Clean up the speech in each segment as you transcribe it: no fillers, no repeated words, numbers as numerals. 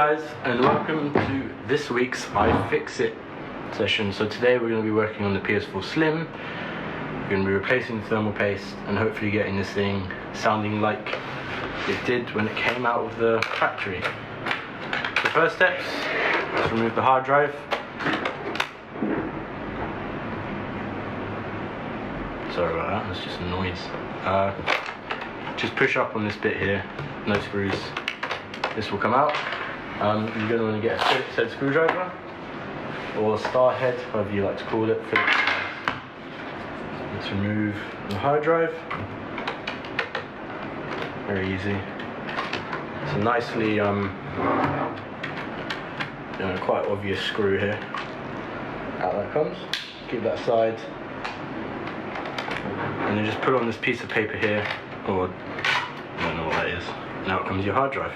guys, and welcome to this week's iFixIt session. So today we're going to be working on the PS4 Slim. We're going to be replacing the thermal paste and hopefully getting this thing sounding like it did when it came out of the factory. The first steps, let's remove the hard drive. Sorry about that, that's just a noise. Just push up on this bit here, no screws. This will come out. You're going to want to get a Phillips head screwdriver or a star head, however you like to call it. Let's remove the hard drive. Very easy. It's a nicely, quite obvious screw here. Out that comes. Keep that aside, and then just put on this piece of paper here, or I don't know what that is. Now comes your hard drive.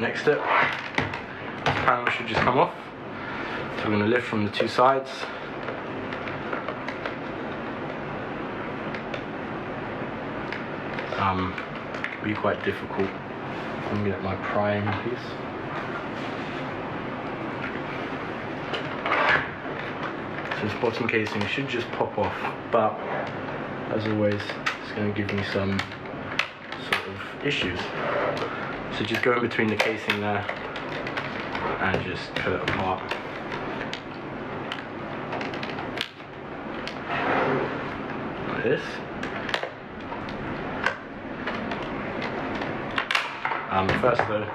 Next step, this panel should just come off. So we're going to lift from the two sides. Be quite difficult. I'm going to get my prying piece. So this bottom casing should just pop off, but as always, it's going to give me some sort of issues. So just go in between the casing there and just pull it apart. Like this. First though,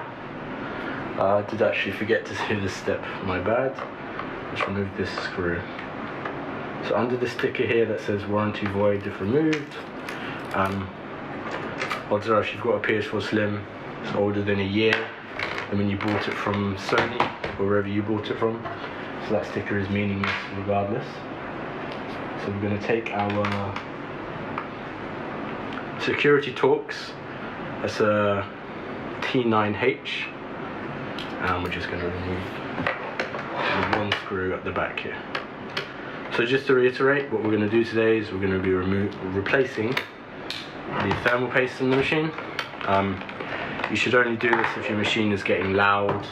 I did actually forget to do this step, my bad. Let's remove this screw. So under the sticker here that says warranty void if removed, odds are if you've got a PS4 Slim, it's older than a year than when you bought it from Sony or wherever you bought it from, so that sticker is meaningless regardless. So we're going to take our security Torx, that's a T9H, and we're just going to remove the one screw at the back here. So just to reiterate, what we're going to do today is we're going to be replacing the thermal paste in the machine. You should only do this if your machine is getting loud,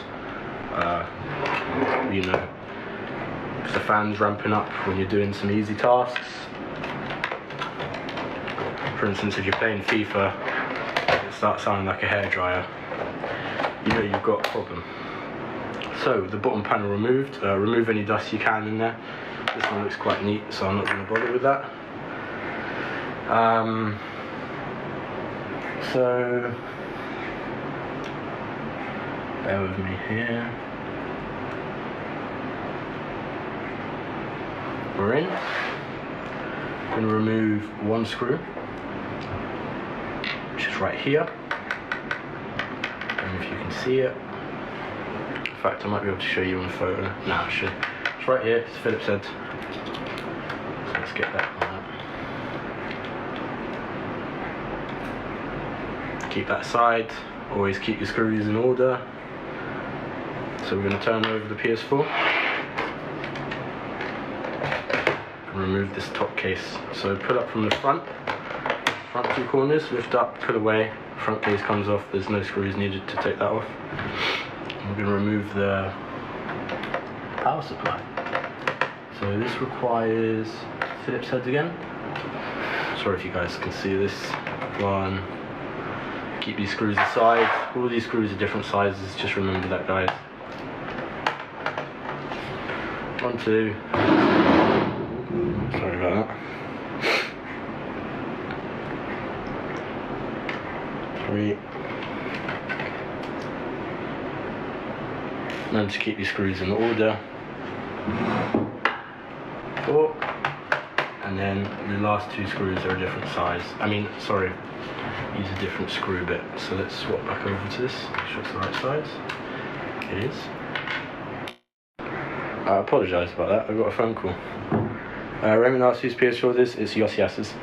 if the fan's ramping up when you're doing some easy tasks. For instance, if you're playing FIFA, it starts sounding like a hairdryer, you know you've got a problem. So the bottom panel removed, remove any dust you can in there. This one looks quite neat, so I'm not going to bother with that. So bear with me here. We're in. I'm going to remove one screw, which is right here. I don't know if you can see it. In fact, I might be able to show you on the photo. No, I should. It's right here. It's Phillips head. So let's get that on that. Keep that aside. Always keep your screws in order. So we're going to turn over the PS4 and remove this top case. So pull up from the front two corners, lift up, pull away, front case comes off, there's no screws needed to take that off. And we're going to remove the power supply. So this requires Phillips heads again. Sorry if you guys can see this one. Keep these screws aside. All these screws are different sizes, just remember that, guys. 1, 2. Sorry about that. 3. And to keep these screws in order. 4. And then the last 2 screws are a different size. Use a different screw bit. So let's swap back over to this. Make sure it's the right size. It is. I apologise about that, I got a phone call. Raymond asked whose PS4 this is. It's Yossias's.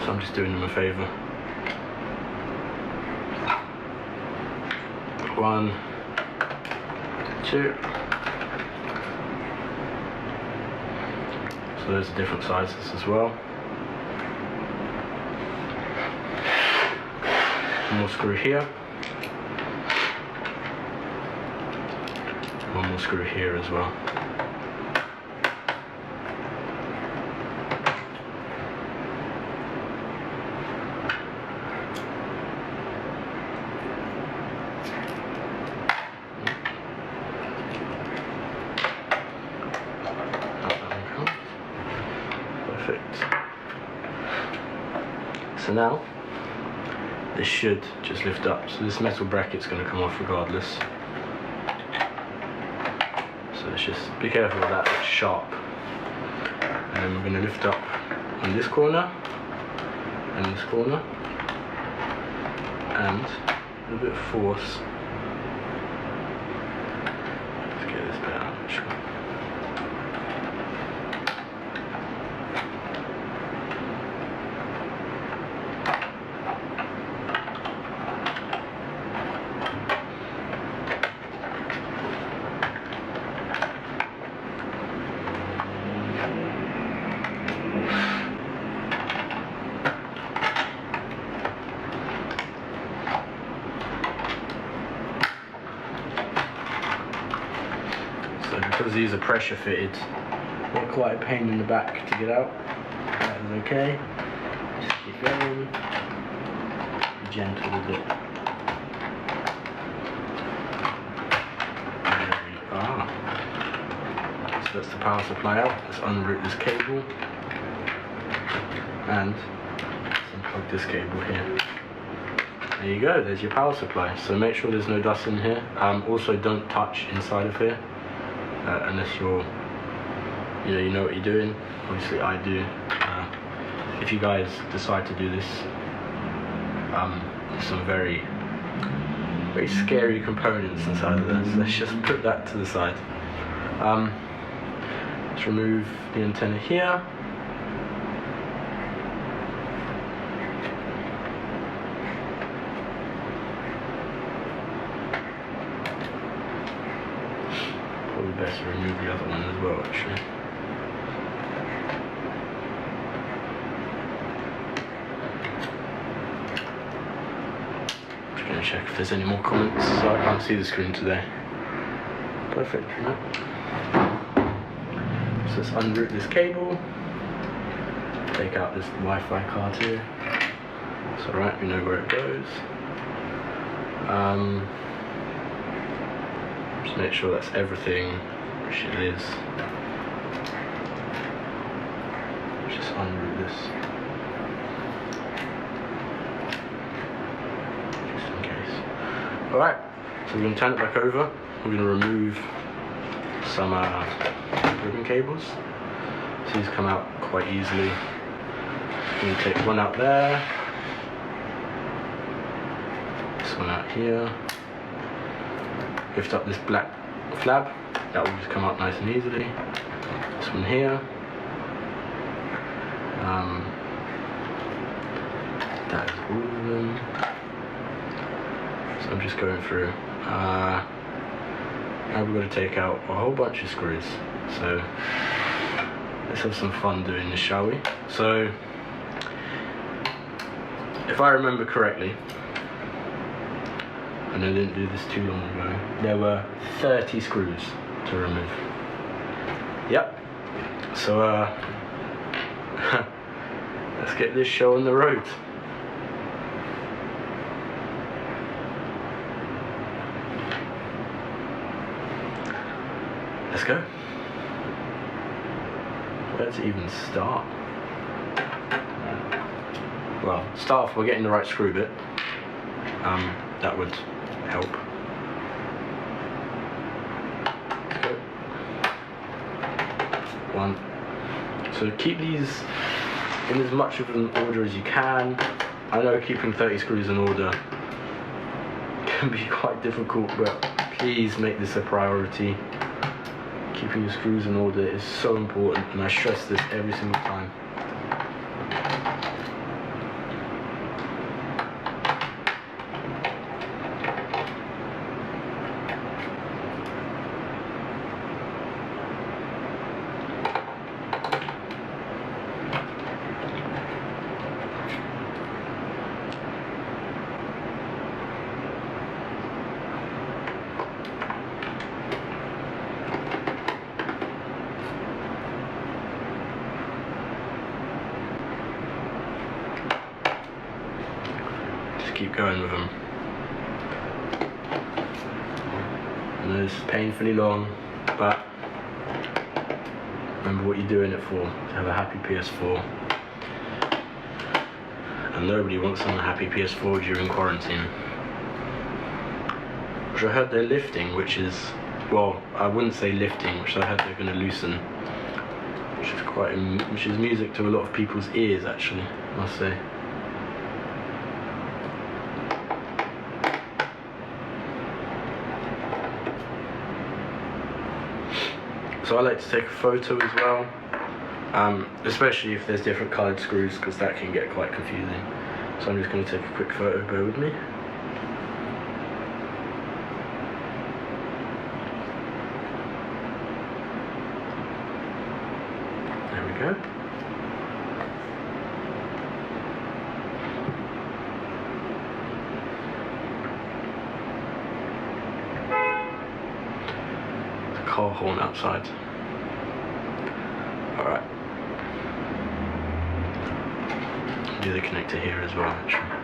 So I'm just doing them a favour. 1, 2. So those are different sizes as well. One more screw here. small screw here as well. Perfect. So now this should just lift up. So this metal bracket's going to come off regardless. So let's just be careful with that, it's sharp. And then we're going to lift up on this corner and this corner, and a bit of force. Let's get this bit out actually. So because these are pressure fitted, they're quite a pain in the back to get out. That is okay. Just keep going. Be gentle with it. There we are. So that's the power supply out. Let's unroot this cable and let's unplug this cable here. There you go, there's your power supply. So make sure there's no dust in here. Also don't touch inside of here unless you know what you're doing. Obviously I do. If you guys decide to do this, there's some very scary components inside of this. Let's just put that to the side. Let's remove the antenna here. Probably best to remove the other one as well actually. Just going to check if there's any more comments. So I can't see the screen today. Perfect. No. So let's unroot this cable. Take out this Wi-Fi card here. It's alright, we know where it goes. Just make sure that's everything which it is. Just unroot this. Just in case. Alright, so we're going to turn it back over. We're going to remove some ribbon cables. So these come out quite easily. We're going to take one out there. This one out here. Lift up this black flap, that will just come up nice and easily. This one here. That is all of them. So I'm just going through. Now we're going to take out a whole bunch of screws. So let's have some fun doing this, shall we? So if I remember correctly, and I didn't do this too long ago, there were 30 screws to remove. Yep. So let's get this show on the road. Let's go. Where to even start? Well, start off by getting the right screw bit. That would help. Let's go. One. So keep these in as much of an order as you can. I know keeping 30 screws in order can be quite difficult, but please make this a priority. Keeping your screws in order is so important, and I stress this every single time. keep going with them. And it's painfully long, but remember what you're doing it for, to have a happy PS4. And nobody wants an unhappy PS4 during quarantine. Which I heard they're lifting, which is, well, I wouldn't say lifting, which I heard they're going to loosen. Which is music to a lot of people's ears, actually, I must say. So I like to take a photo as well, especially if there's different coloured screws, because that can get quite confusing. So I'm just going to take a quick photo, bear with me. There we go. Car horn outside. Alright. Do the connector here as well, actually.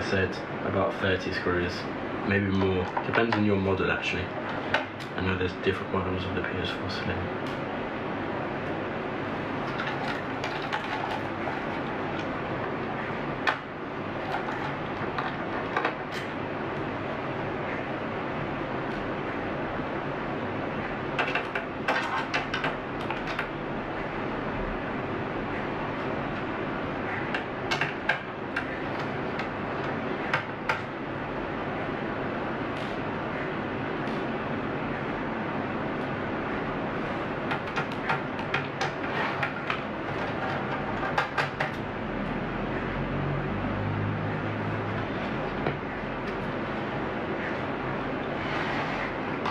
Said about 30 screws, maybe more, depends on your model actually. I know there's different models of the PS4 Slim.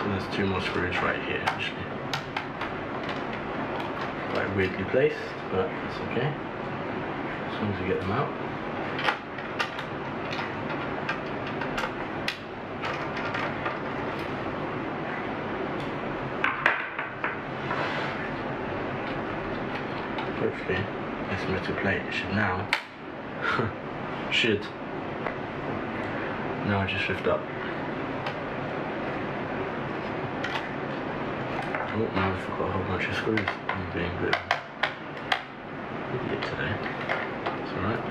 There's two more screws right here, actually. Quite weirdly placed, but it's okay. As long as we get them out. Hopefully, this metal plate should now now just lift up. Oh, now I've got a whole bunch of screws. I'm being a bit idiot today. It's alright.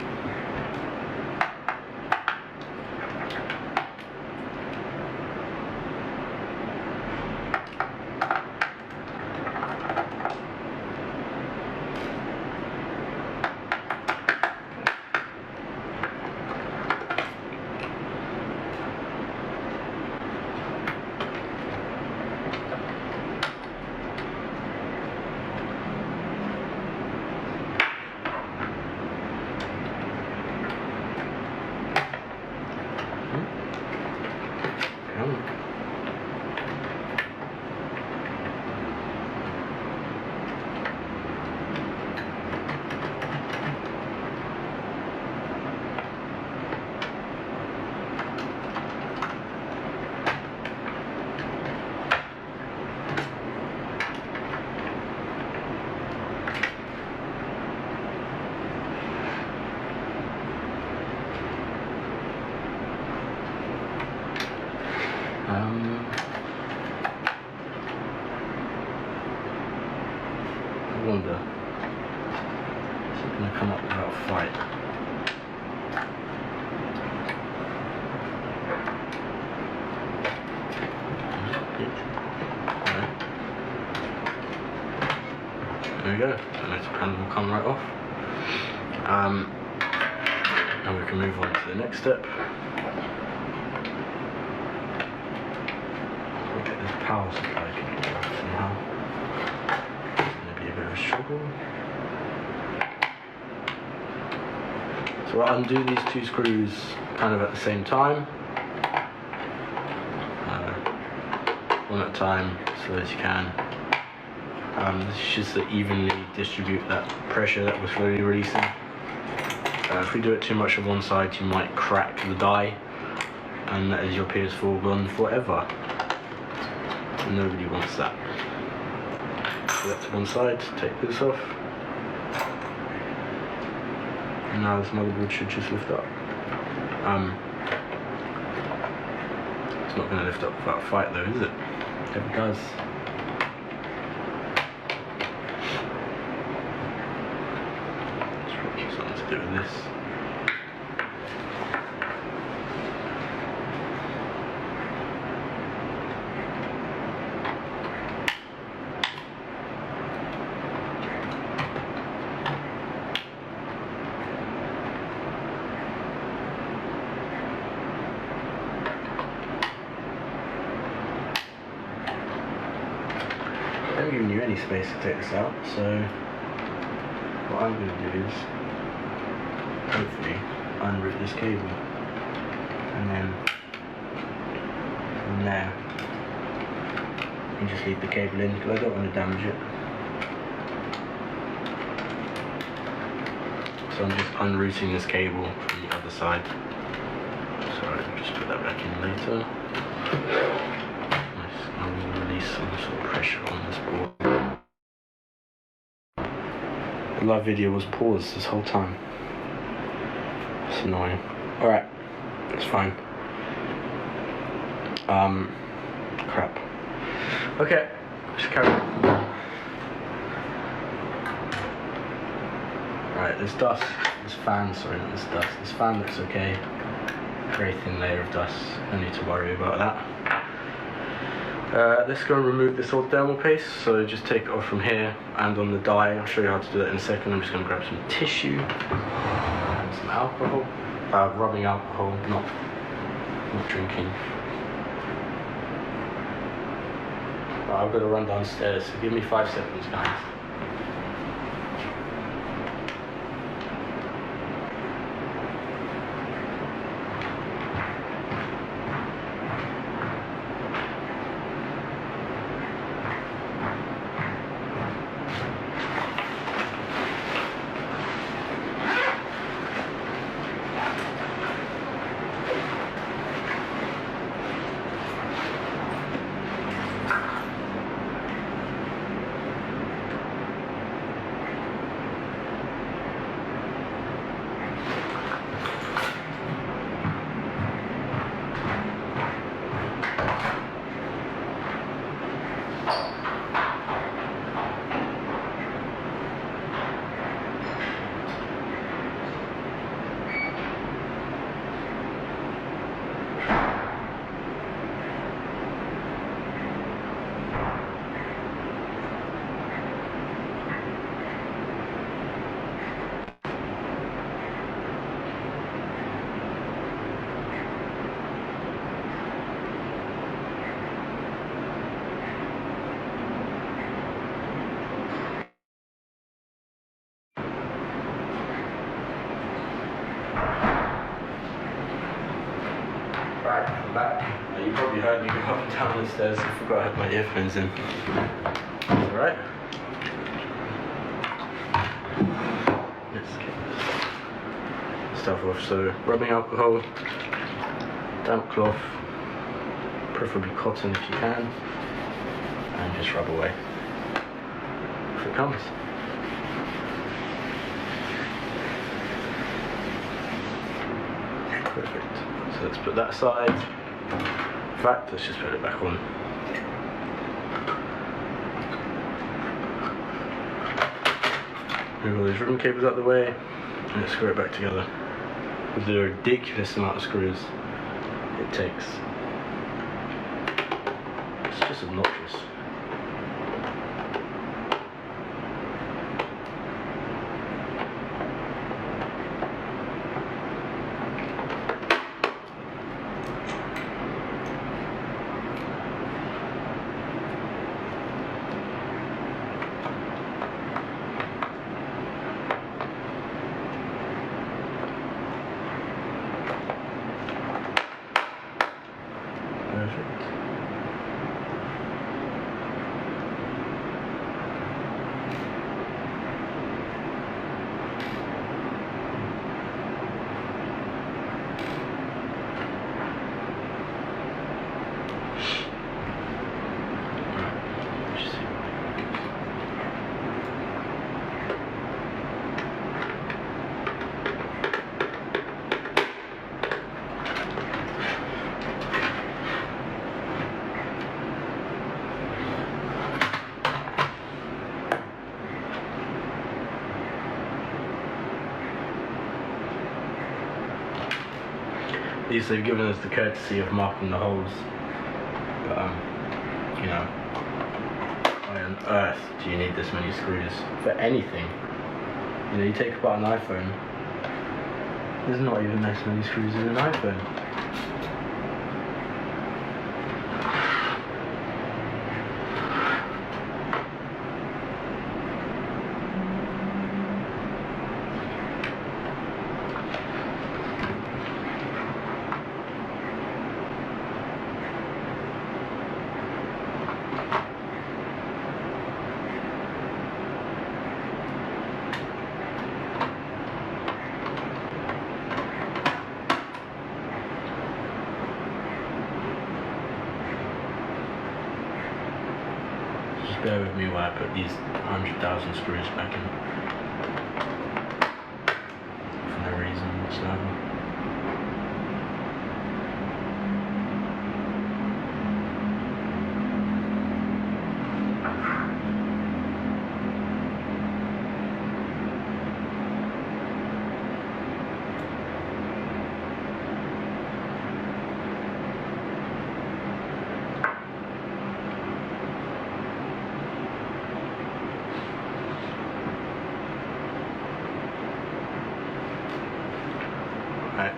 I wonder, is it going to come up without a fight? There we go, the metal panel will come right off. Now we can move on to the next step. power supply can get off somehow. It's going to be a bit of a struggle. So I'll undo these two screws kind of at the same time. One at a time, as slow as you can. This is just to evenly distribute that pressure that we're slowly releasing. If we do it too much on one side, you might crack the die, and that is your PS4 gone forever. Nobody wants that. So that's one side, take this off. And now this motherboard should just lift up. It's not going to lift up without a fight though, is it? It never does. It's probably something to do with this. I haven't given you any space to take this out, so what I'm going to do is hopefully unroot this cable, and then from there you just leave the cable in because I don't want to damage it. So I'm just unrooting this cable from the other side. So I'll just put that back in later. I'm going to release some sort of pressure on this board. The live video was paused this whole time. It's annoying. Alright, it's fine. Crap. Okay, let's carry on. Right, this dust, this fan, sorry, not this dust, this fan looks okay. Very thin layer of dust, no need to worry about that. Let's go and remove this old thermal paste, so just take it off from here and on the die. I'll show you how to do that in a second. I'm just going to grab some tissue and some alcohol, rubbing alcohol, not drinking. I've got to run downstairs, so give me 5 seconds guys. Right, I'm back. You probably heard me go up and down the stairs. I forgot I had my earphones in. It's alright. Let's get this stuff off. So, rubbing alcohol, damp cloth, preferably cotton if you can, and just rub away. Off it comes. Perfect. So let's put that aside. In fact, let's just put it back on. Move all these ribbon cables out of the way, and let's screw it back together with the ridiculous amount of screws it takes. It's just obnoxious. least they've given us the courtesy of marking the holes. But you know, why on earth do you need this many screws for anything? You know, you take apart an iPhone, there's not even this many screws in an iPhone. Bear with me while I put these 100,000 screws back in. For no reason whatsoever. Right,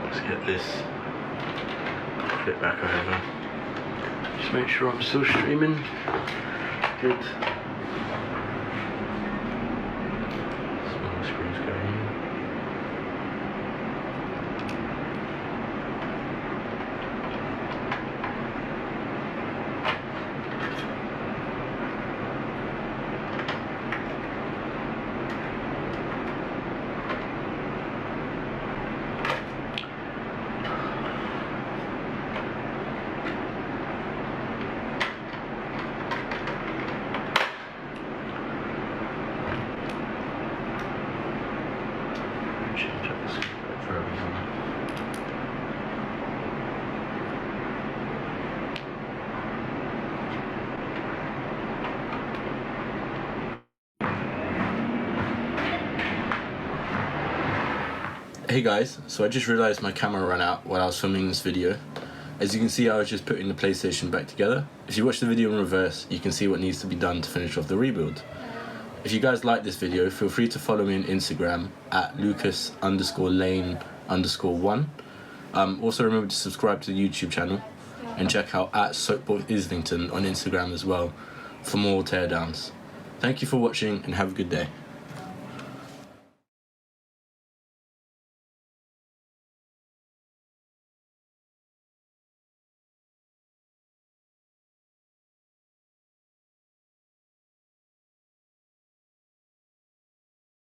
let's get this flip back over. Just make sure I'm still streaming. Good. Smaller screws go in. Change up the screw for everyone. Hey guys, so I just realised my camera ran out while I was filming this video. As you can see, I was just putting the PlayStation back together. If you watch the video in reverse, you can see what needs to be done to finish off the rebuild. If you guys like this video, feel free to follow me on Instagram at Lucas_Lane_1. Also remember to subscribe to the YouTube channel and check out at Soapbox Islington on Instagram as well for more teardowns. Thank you for watching and have a good day.